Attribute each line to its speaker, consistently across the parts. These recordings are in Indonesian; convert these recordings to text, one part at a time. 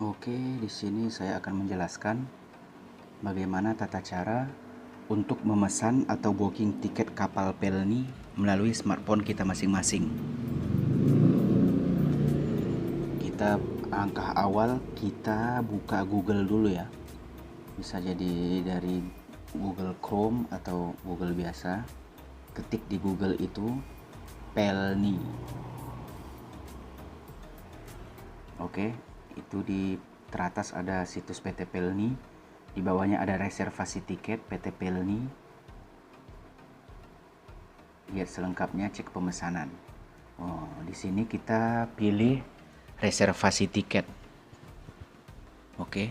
Speaker 1: Oke, di sini saya akan menjelaskan bagaimana tata cara untuk memesan atau booking tiket kapal Pelni melalui smartphone kita masing-masing. Kita langkah awal kita buka Google dulu ya. Bisa jadi dari Google Chrome atau Google biasa. Ketik di Google itu Pelni. Oke, itu di teratas ada situs PT Pelni, di bawahnya ada reservasi tiket PT Pelni. Lihat selengkapnya, cek pemesanan. Di sini kita pilih reservasi tiket. Oke.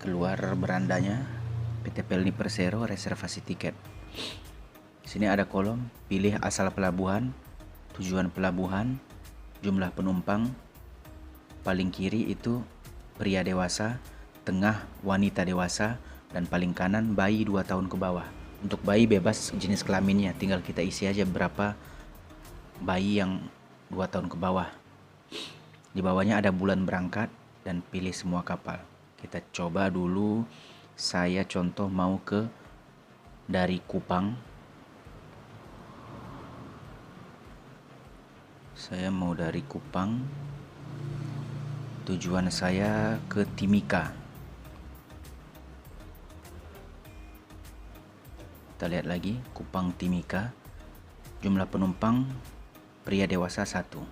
Speaker 1: Keluar berandanya PT Pelni Persero reservasi tiket. Di sini ada kolom pilih asal pelabuhan, tujuan pelabuhan, jumlah penumpang. Paling kiri itu pria dewasa, tengah wanita dewasa, dan paling kanan bayi 2 tahun ke bawah. Untuk bayi bebas jenis kelaminnya, tinggal kita isi aja berapa bayi yang 2 tahun ke bawah. Di bawahnya ada bulan berangkat dan pilih semua kapal. Kita coba dulu, saya contoh mau ke dari Kupang. Saya mau dari Kupang. Tujuan saya ke Timika. Kita lihat lagi, Kupang Timika. Jumlah penumpang pria dewasa 1.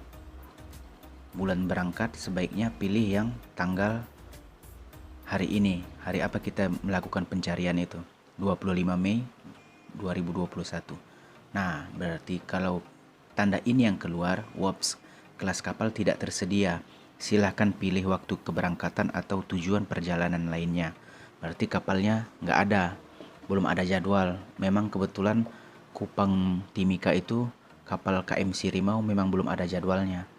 Speaker 1: Bulan berangkat sebaiknya pilih yang tanggal hari ini. Hari apa kita melakukan pencarian itu? 25 Mei 2021. Nah, berarti kalau tanda ini yang keluar, WOPS, kelas kapal tidak tersedia. Silahkan pilih waktu keberangkatan atau tujuan perjalanan lainnya. Berarti kapalnya nggak ada, belum ada jadwal. Memang kebetulan Kupang Timika itu kapal KM Sirimau memang belum ada jadwalnya.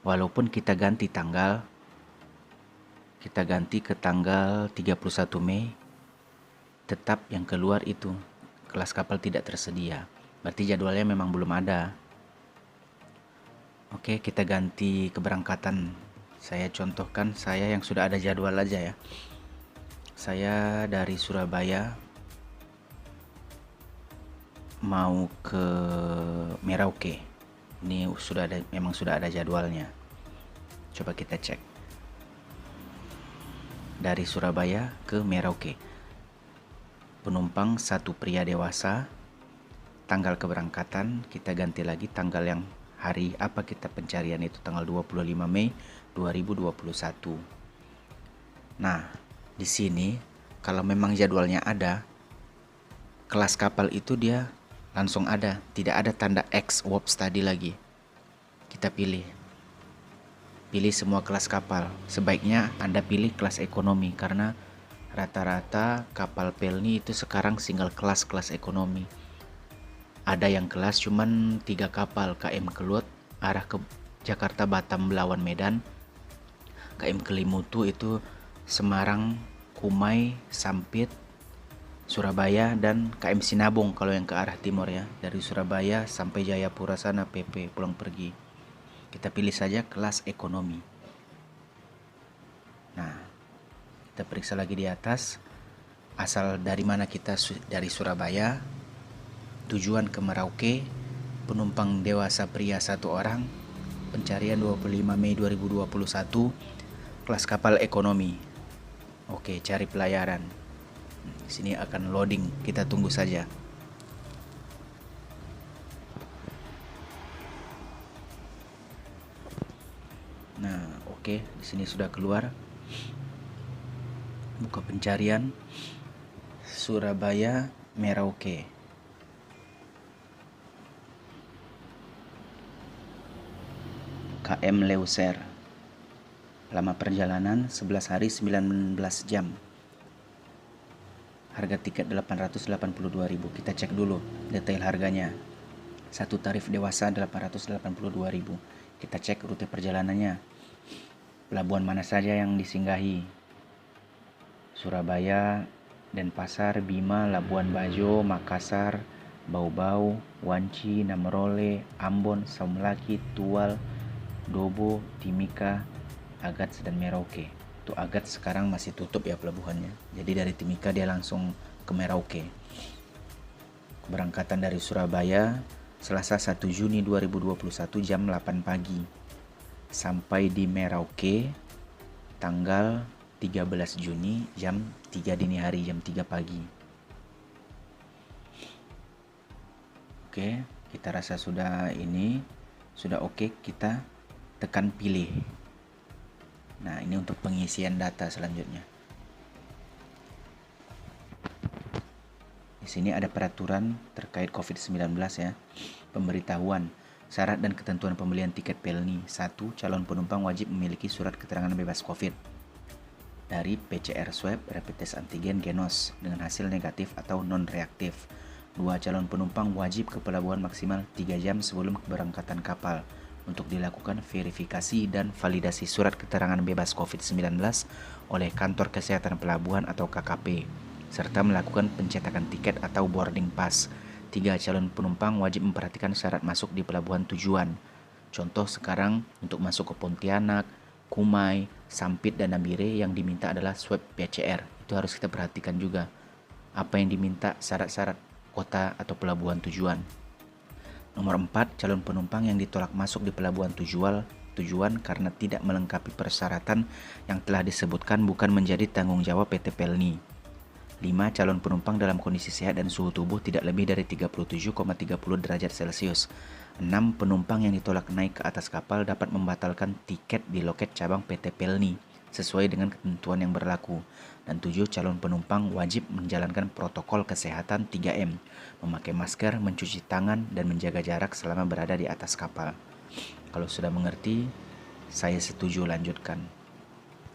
Speaker 1: Walaupun kita ganti tanggal, kita ganti ke tanggal 31 Mei, tetap yang keluar itu kelas kapal tidak tersedia. Berarti jadwalnya memang belum ada. Oke, kita ganti keberangkatan. Saya contohkan saya yang sudah ada jadwal aja ya. Saya dari Surabaya mau ke Merauke. Ini memang sudah ada jadwalnya. Coba kita cek. Dari Surabaya ke Merauke. Penumpang 1 pria dewasa. Tanggal keberangkatan kita ganti lagi tanggal yang hari apa kita pencarian itu, tanggal 25 Mei 2021. Nah, di sini kalau memang jadwalnya ada, kelas kapal itu dia langsung ada, tidak ada tanda X WOPS tadi lagi. Kita pilih semua kelas kapal. Sebaiknya Anda pilih kelas ekonomi karena rata-rata kapal Pelni itu sekarang single kelas ekonomi. Ada yang kelas cuman 3 kapal, KM Kelut arah ke Jakarta, Batam, Belawan, Medan. KM Kelimutu itu Semarang, Kumai, Sampit, Surabaya, dan KM Sinabung kalau yang ke arah timur ya. Dari Surabaya sampai Jayapura sana PP pulang pergi. Kita pilih saja kelas ekonomi. Nah, kita periksa lagi di atas. Asal dari mana kita, dari Surabaya. Tujuan ke Merauke, penumpang dewasa pria 1 orang, pencarian 25 Mei 2021, kelas kapal ekonomi. Oke, cari pelayaran. Di sini akan loading, kita tunggu saja. Nah, oke, di sini sudah keluar. Buka pencarian Surabaya Merauke. KM Leuser. Lama perjalanan 11 hari 19 jam. Harga tiket 882.000. Kita cek dulu detail harganya. 1 tarif dewasa 882.000. Kita cek rute perjalanannya. Pelabuhan mana saja yang disinggahi? Surabaya, Denpasar, Bima, Labuan Bajo, Makassar, Bau-Bau, Wanci, Namarole, Ambon, Saumlaki, Tual, Dobo, Timika, Agats, dan Merauke. Untuk Agats sekarang masih tutup ya pelabuhannya. Jadi dari Timika dia langsung ke Merauke. Keberangkatan dari Surabaya Selasa 1 Juni 2021 jam 8 pagi. Sampai di Merauke tanggal 13 Juni jam 3 dini hari, jam 3 pagi. Oke, kita rasa sudah oke, kita tekan pilih. Nah, ini untuk pengisian data selanjutnya. Di sini ada peraturan terkait COVID-19 ya. Pemberitahuan, syarat dan ketentuan pembelian tiket Pelni. 1. Calon penumpang wajib memiliki surat keterangan bebas COVID dari PCR swab rapid test antigen Genos dengan hasil negatif atau non-reaktif. 2. Calon penumpang wajib ke pelabuhan maksimal 3 jam sebelum keberangkatan kapal untuk dilakukan verifikasi dan validasi surat keterangan bebas COVID-19 oleh Kantor Kesehatan Pelabuhan atau KKP, serta melakukan pencetakan tiket atau boarding pass. 3. Calon penumpang wajib memperhatikan syarat masuk di pelabuhan tujuan. Contoh sekarang untuk masuk ke Pontianak, Kumai, Sampit, dan Nabire yang diminta adalah swab PCR. Itu harus kita perhatikan juga. Apa yang diminta, syarat-syarat kota atau pelabuhan tujuan. Nomor 4, calon penumpang yang ditolak masuk di pelabuhan tujuan karena tidak melengkapi persyaratan yang telah disebutkan bukan menjadi tanggung jawab PT Pelni. 5. Calon penumpang dalam kondisi sehat dan suhu tubuh tidak lebih dari 37,30 derajat Celcius. 6. Penumpang yang ditolak naik ke atas kapal dapat membatalkan tiket di loket cabang PT Pelni sesuai dengan ketentuan yang berlaku. Dan 7. Calon penumpang wajib menjalankan protokol kesehatan 3M, memakai masker, mencuci tangan, dan menjaga jarak selama berada di atas kapal. Kalau sudah mengerti, saya setuju lanjutkan.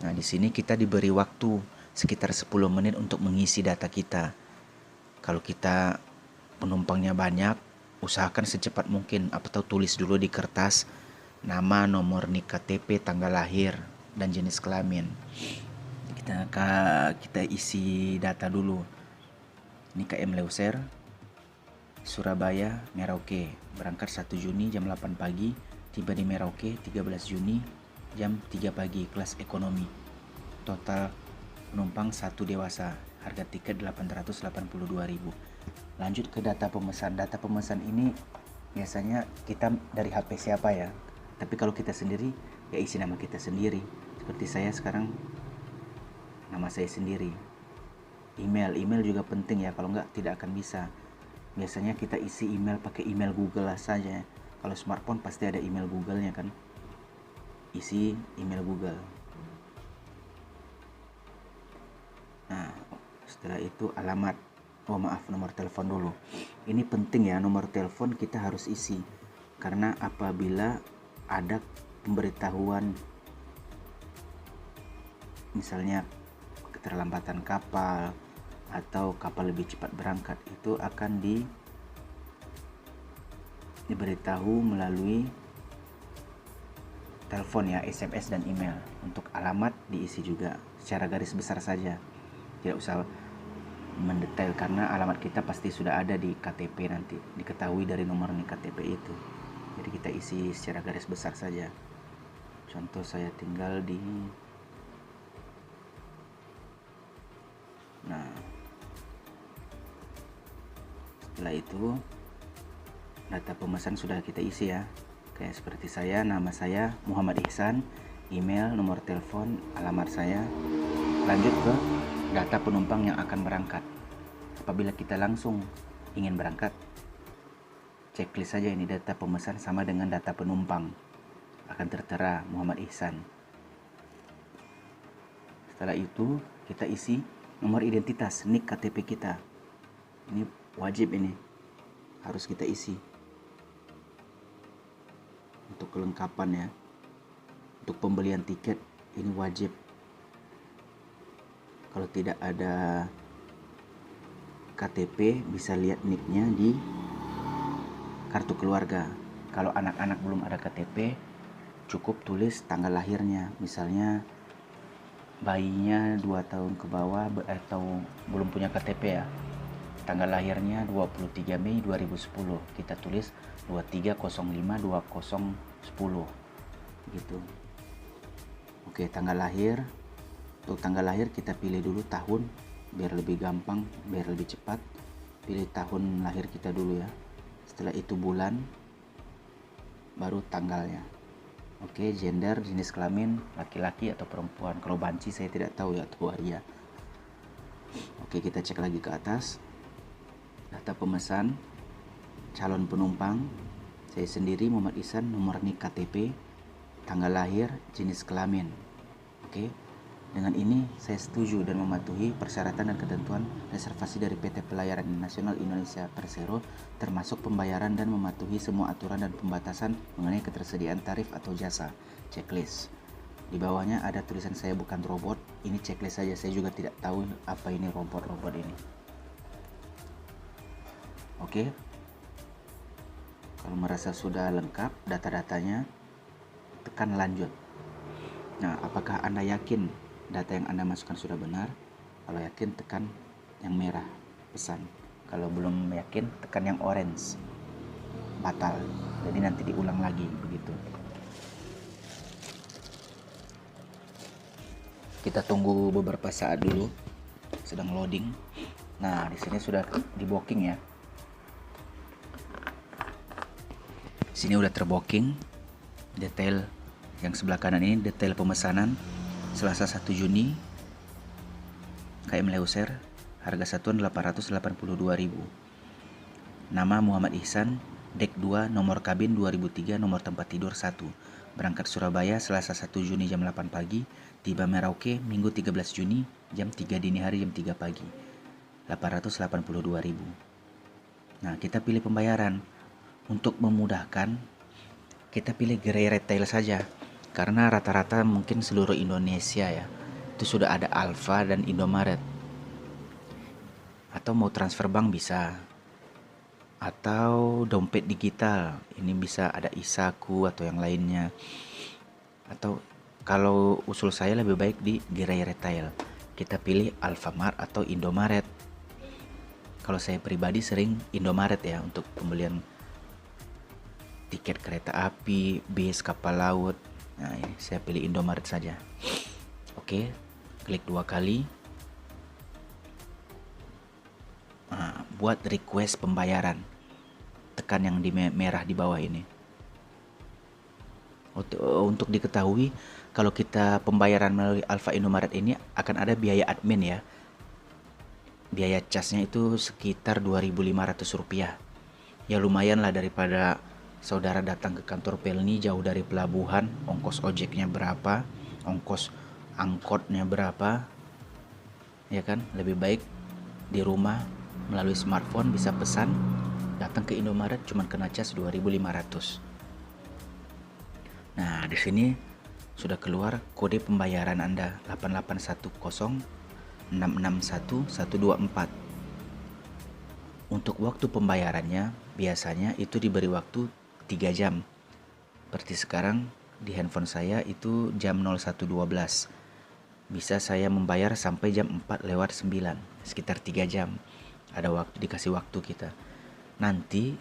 Speaker 1: Nah, di sini kita diberi waktu sekitar 10 menit untuk mengisi data kita. Kalau kita penumpangnya banyak, usahakan secepat mungkin atau tulis dulu di kertas nama, nomor NIK KTP, tanggal lahir, dan jenis kelamin. Kita isi data dulu. Ini KM Leuser, Surabaya, Merauke. Berangkat 1 Juni jam 8 pagi, tiba di Merauke 13 Juni jam 3 pagi, kelas ekonomi. Total penumpang 1 dewasa, harga tiket 882.000. Lanjut ke data pemesan. Data pemesan ini biasanya kita dari HP siapa ya. Tapi kalau kita sendiri ya isi nama kita sendiri. Seperti saya sekarang nama saya sendiri. Email juga penting ya, kalau enggak tidak akan bisa. Biasanya kita isi email pakai email Google saja. Kalau smartphone pasti ada email Google-nya kan. Isi email Google. Nah, setelah itu alamat. Nomor telepon dulu. Ini penting ya, nomor telepon kita harus isi. Karena apabila ada pemberitahuan misalnya keterlambatan kapal atau kapal lebih cepat berangkat, itu akan diberitahu melalui telepon ya, SMS dan email. Untuk alamat diisi juga secara garis besar saja, tidak usah mendetail karena alamat kita pasti sudah ada di KTP, nanti diketahui dari nomor NIK KTP itu. Jadi kita isi secara garis besar saja. Contoh saya tinggal di setelah itu data pemesan sudah kita isi ya. Kayak seperti saya, nama saya Muhammad Ihsan, email, nomor telepon, alamat saya. Lanjut ke data penumpang yang akan berangkat. Apabila kita langsung ingin berangkat, checklist saja ini, data pemesan sama dengan data penumpang. Akan tertera Muhammad Ihsan. Setelah itu kita isi nomor identitas, NIK KTP kita. Ini wajib, ini harus kita isi untuk kelengkapan ya. Untuk pembelian tiket ini wajib. Kalau tidak ada KTP bisa lihat NIK-nya di kartu keluarga. Kalau anak-anak belum ada KTP, cukup tulis tanggal lahirnya. Misalnya bayinya 2 tahun ke bawah atau belum punya KTP ya, tanggal lahirnya 23 Mei 2010. Kita tulis 23052010 gitu. Oke, tanggal lahir. Untuk tanggal lahir kita pilih dulu tahun biar lebih gampang, biar lebih cepat. Pilih tahun lahir kita dulu ya. Setelah itu bulan, baru tanggalnya. Oke, gender, jenis kelamin, laki-laki atau perempuan. Kalau banci saya tidak tahu ya, atau waria. Oke, kita cek lagi ke atas. Data pemesan, calon penumpang, saya sendiri Muhammad Ihsan, nomor NIK KTP, tanggal lahir, jenis kelamin. Oke, dengan ini saya setuju dan mematuhi persyaratan dan ketentuan reservasi dari PT Pelayaran Nasional Indonesia Persero, termasuk pembayaran dan mematuhi semua aturan dan pembatasan mengenai ketersediaan tarif atau jasa. Checklist. Di bawahnya ada tulisan saya bukan robot. Ini checklist saja, saya juga tidak tahu apa ini robot ini. Oke. Kalau merasa sudah lengkap data-datanya, tekan lanjut. Nah, apakah Anda yakin data yang Anda masukkan sudah benar? Kalau yakin, tekan yang merah, pesan. Kalau belum yakin, tekan yang orange, batal. Jadi nanti diulang lagi begitu. Kita tunggu beberapa saat dulu, sedang loading. Nah, di sini sudah di booking ya. Sini udah terbooking. Detail yang sebelah kanan ini detail pemesanan. Selasa 1 Juni, KM Leuser, harga satuan 882.000. Nama Muhammad Ihsan, dek 2, nomor kabin 2003, nomor tempat tidur 1. Berangkat Surabaya Selasa 1 Juni jam 8 pagi, tiba Merauke Minggu 13 Juni jam 3 dini hari jam 3 pagi. 882.000. Nah, kita pilih pembayaran. Untuk memudahkan, kita pilih gerai retail saja. Karena rata-rata mungkin seluruh Indonesia ya, itu sudah ada Alfa dan Indomaret. Atau mau transfer bank bisa. Atau dompet digital, ini bisa ada Isaku atau yang lainnya. Atau kalau usul saya lebih baik di gerai retail, kita pilih Alfamart atau Indomaret. Kalau saya pribadi sering Indomaret ya untuk pembelian tiket kereta api, bis, kapal laut. Nah, ini saya pilih Indomaret saja. Oke, klik 2 kali. Nah, buat request pembayaran, tekan yang di merah di bawah ini. Untuk diketahui, kalau kita pembayaran melalui Alfa Indomaret ini akan ada biaya admin ya. Biaya casnya itu sekitar Rp2.500. Ya lumayan lah daripada saudara datang ke kantor Pelni jauh dari pelabuhan, ongkos ojeknya berapa, ongkos angkotnya berapa, ya kan? Lebih baik di rumah melalui smartphone bisa pesan, datang ke Indomaret cuman kena cas 2.500. Nah, di sini sudah keluar kode pembayaran Anda 88106611124. Untuk waktu pembayarannya biasanya itu diberi waktu 3 jam. Seperti sekarang di handphone saya itu jam 01.12. Bisa saya membayar sampai jam 4:09, sekitar 3 jam. Ada waktu, dikasih waktu kita. Nanti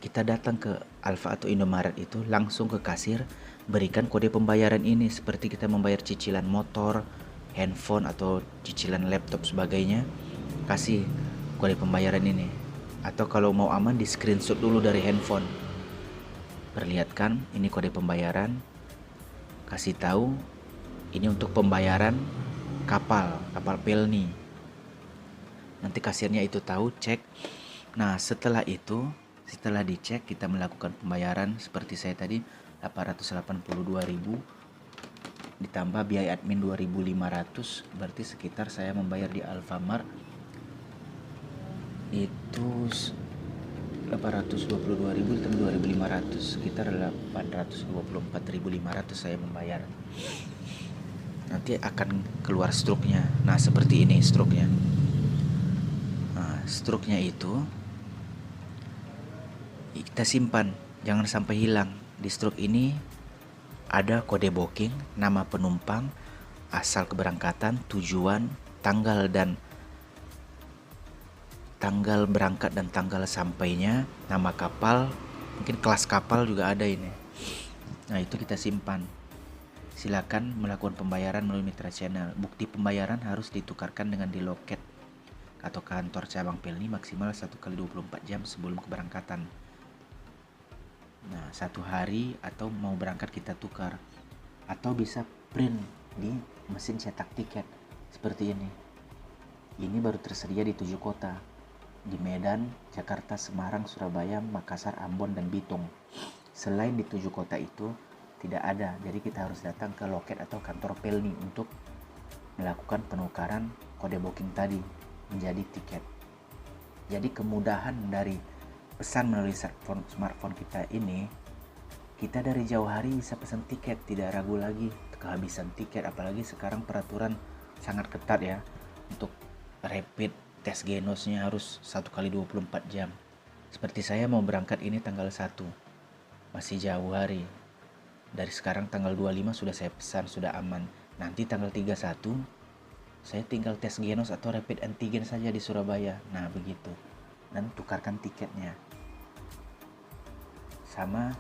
Speaker 1: kita datang ke Alfa atau Indomaret itu langsung ke kasir, berikan kode pembayaran ini seperti kita membayar cicilan motor, handphone atau cicilan laptop sebagainya. Kasih kode pembayaran ini. Atau kalau mau aman di screenshot dulu dari handphone. Perlihatkan ini kode pembayaran. Kasih tahu ini untuk pembayaran kapal Pelni. Nanti kasirnya itu tahu, cek. Nah, setelah dicek kita melakukan pembayaran seperti saya tadi 882.000 ditambah biaya admin 2.500, berarti sekitar saya membayar di Alfamart itu 822.000 ditambah 2.500, sekitar 824.500 saya membayar. Nanti akan keluar struknya. Nah, seperti ini struknya. Nah, struknya itu kita simpan, jangan sampai hilang. Di struk ini ada kode booking, nama penumpang, asal keberangkatan, tujuan, tanggal tanggal berangkat dan tanggal sampainya, nama kapal, mungkin kelas kapal juga ada ini. Nah, itu kita simpan. Silakan melakukan pembayaran melalui Mitra Channel. Bukti pembayaran harus ditukarkan dengan di loket atau kantor cabang Pelni maksimal 1 kali 24 jam sebelum keberangkatan. Nah, 1 hari atau mau berangkat kita tukar. Atau bisa print di mesin cetak tiket seperti ini. Ini baru tersedia di 7 kota, di Medan, Jakarta, Semarang, Surabaya, Makassar, Ambon, dan Bitung. Selain di 7 kota itu tidak ada, jadi kita harus datang ke loket atau kantor Pelni untuk melakukan penukaran kode booking tadi menjadi tiket. Jadi kemudahan dari pesan melalui smartphone kita ini, kita dari jauh hari bisa pesan tiket, tidak ragu lagi kehabisan tiket. Apalagi sekarang peraturan sangat ketat ya, untuk rapid tes genosnya harus 1 kali 24 jam. Seperti saya mau berangkat ini tanggal 1, masih jauh hari. Dari sekarang tanggal 25 sudah saya pesan, sudah aman. Nanti tanggal 31 saya tinggal tes genos atau rapid antigen saja di Surabaya. Nah begitu, dan tukarkan tiketnya. Sama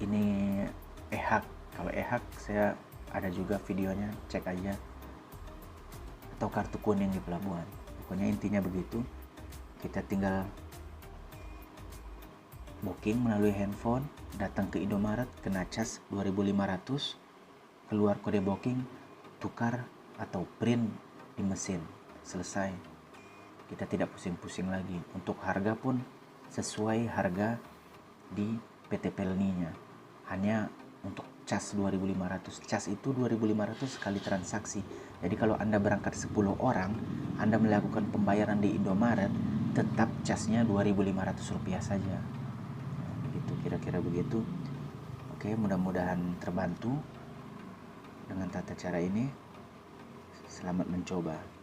Speaker 1: ini e-haq. Kalau e-haq saya ada juga videonya, cek aja. Atau kartu kuning di pelabuhan. Pokoknya intinya begitu. Kita tinggal booking melalui handphone, datang ke Indomaret, kena cas 2.500, keluar kode booking, tukar atau print di mesin. Selesai. Kita tidak pusing-pusing lagi. Untuk harga pun sesuai harga di PT Pelni-nya. Hanya untuk cas 2.500. Cas itu 2.500 sekali transaksi. Jadi kalau Anda berangkat 10 orang, Anda melakukan pembayaran di Indomaret, tetap casnya Rp2.500 saja. Nah, begitu, kira-kira begitu. Oke, mudah-mudahan terbantu dengan tata cara ini. Selamat mencoba.